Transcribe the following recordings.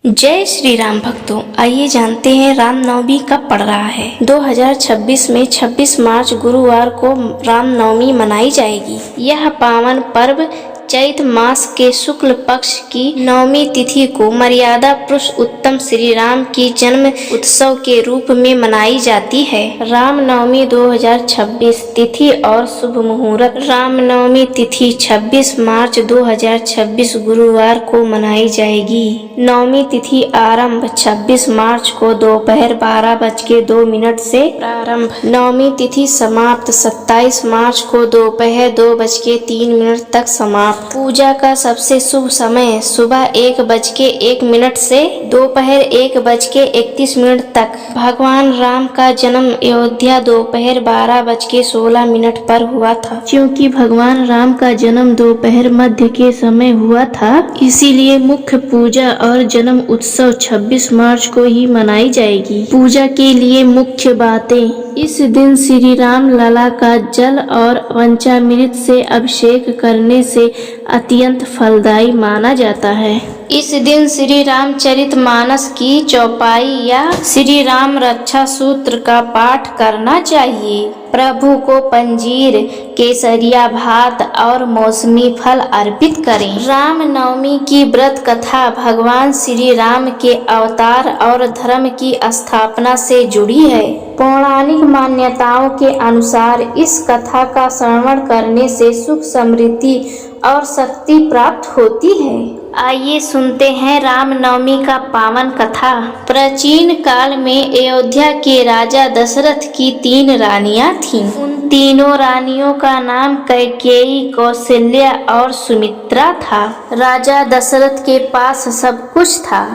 जय श्री राम भक्तों, आइए जानते हैं रामनवमी कब पड़ रहा है। 2026 में 26 मार्च गुरुवार को रामनवमी मनाई जाएगी। यह पावन पर्व चैत मास के शुक्ल पक्ष की नवमी तिथि को मर्यादा पुरुषोत्तम श्री राम की जन्म उत्सव के रूप में मनाई जाती है। रामनवमी 2026 तिथि और शुभ मुहूर्त। रामनवमी तिथि 26 मार्च 2026 गुरुवार को मनाई जाएगी। नवमी तिथि आरंभ 26 मार्च को दोपहर 12:02 से प्रारंभ। नवमी तिथि समाप्त 27 मार्च को दोपहर 2:03 तक समाप्त। पूजा का सबसे शुभ समय सुबह 1:01 से दोपहर 1:31 तक। भगवान राम का जन्म अयोध्या दोपहर 12:16 पर हुआ था। क्योंकि भगवान राम का जन्म दोपहर मध्य के समय हुआ था, इसीलिए मुख्य पूजा और जन्म उत्सव 26 मार्च को ही मनाई जाएगी। पूजा के लिए मुख्य बातें। इस दिन श्री राम लला का जल और पंचामृत से अभिषेक करने से अत्यंत फलदायी माना जाता है। इस दिन श्री रामचरितमानस की चौपाई या श्री राम रक्षा सूत्र का पाठ करना चाहिए। प्रभु को पंजीर, केसरिया भात और मौसमी फल अर्पित करें। राम नवमी की व्रत कथा भगवान श्री राम के अवतार और धर्म की स्थापना से जुड़ी है। पौराणिक मान्यताओं के अनुसार इस कथा का श्रवण करने से सुख, समृद्धि और शक्ति प्राप्त होती है। आइए सुनते हैं रामनवमी का पावन कथा। प्राचीन काल में अयोध्या के राजा दशरथ की 3 रानियां थीं। उन तीनों रानियों का नाम कैकेयी, कौशल्या और सुमित्रा था। राजा दशरथ के पास सब कुछ था,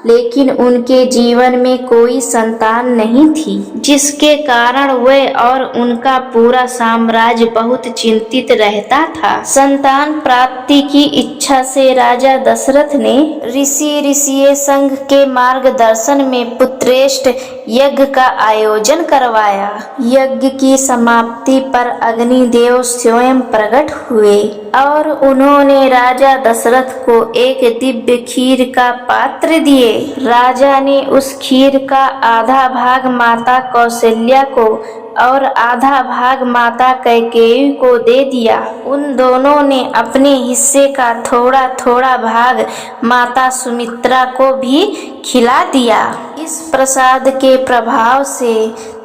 लेकिन उनके जीवन में कोई संतान नहीं थी, जिसके कारण वे और उनका पूरा साम्राज्य बहुत चिंतित रहता था। संतान प्राप्ति की इच्छा से राजा दशरथ ने ऋषि संघ के मार्गदर्शन में पुत्रेष्ठ यज्ञ का आयोजन करवाया। यज्ञ की समाप्ति पर अग्निदेव स्वयं प्रकट हुए और उन्होंने राजा दशरथ को एक दिव्य खीर का पात्र दिए। राजा ने उस खीर का आधा भाग माता कौशल्या को और आधा भाग माता कैकेयी को दे दिया। उन दोनों ने अपने हिस्से का थोड़ा थोड़ा भाग माता सुमित्रा को भी खिला दिया। इस प्रसाद के प्रभाव से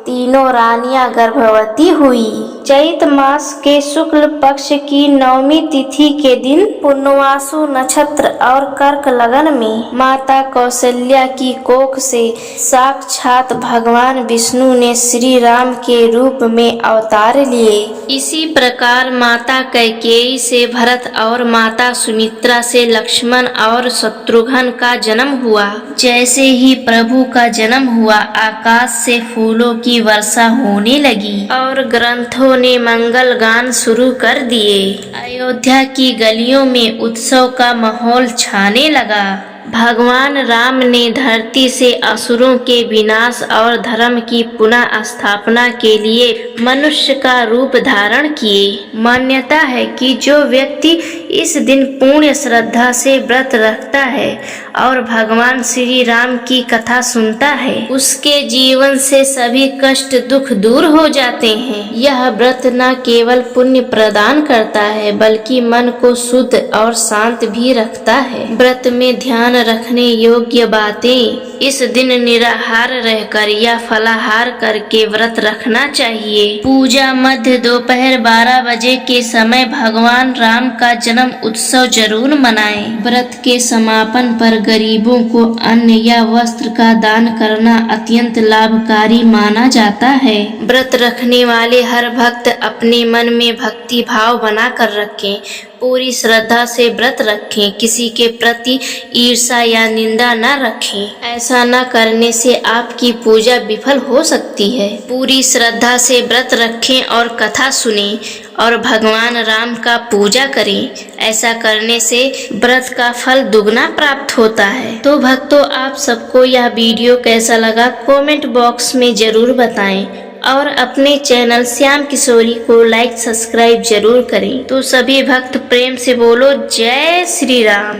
तीनों रानियां गर्भवती हुई। चैत मास के शुक्ल पक्ष की नवमी तिथि के दिन पुनर्वसु नक्षत्र और कर्क लगन में माता कौशल्या की कोख से साक्षात भगवान विष्णु ने श्री राम के रूप में अवतार लिए। इसी प्रकार माता कैकेयी से भरत और माता सुमित्रा से लक्ष्मण और शत्रुघ्न का जन्म हुआ। जैसे ही प्रभु का जन्म हुआ, आकाश से फूलों की वर्षा होने लगी और ग्रंथों ने मंगल गान शुरू कर दिए। अयोध्या की गलियों में उत्सव का माहौल छाने लगा। भगवान राम ने धरती से असुरों के विनाश और धर्म की पुनः स्थापना के लिए मनुष्य का रूप धारण किए। मान्यता है कि जो व्यक्ति इस दिन पूर्ण श्रद्धा से व्रत रखता है और भगवान श्री राम की कथा सुनता है, उसके जीवन से सभी कष्ट दुख दूर हो जाते हैं। यह व्रत न केवल पुण्य प्रदान करता है, बल्कि मन को शुद्ध और शांत भी रखता है। व्रत में ध्यान रखने योग्य बातें। इस दिन निराहार रहकर या फलाहार करके व्रत रखना चाहिए। पूजा मध्य दोपहर 12 बजे के समय भगवान राम का जन्म उत्सव जरूर मनाएं। व्रत के समापन पर गरीबों को अन्न या वस्त्र का दान करना अत्यंत लाभकारी माना जाता है। व्रत रखने वाले हर भक्त अपने मन में भक्ति भाव बना कर रखें। पूरी श्रद्धा से व्रत रखें। किसी के प्रति ईर्ष्या या निंदा न रखें। ऐसा न करने से आपकी पूजा विफल हो सकती है। पूरी श्रद्धा से व्रत रखें और कथा सुनें और भगवान राम का पूजा करें। ऐसा करने से व्रत का फल दुगना प्राप्त होता है। तो भक्तों, आप सबको यह वीडियो कैसा लगा कमेंट बॉक्स में जरूर बताएं और अपने चैनल श्याम किशोरी को लाइक सब्सक्राइब जरूर करें। तो सभी भक्त प्रेम से बोलो जय श्री राम।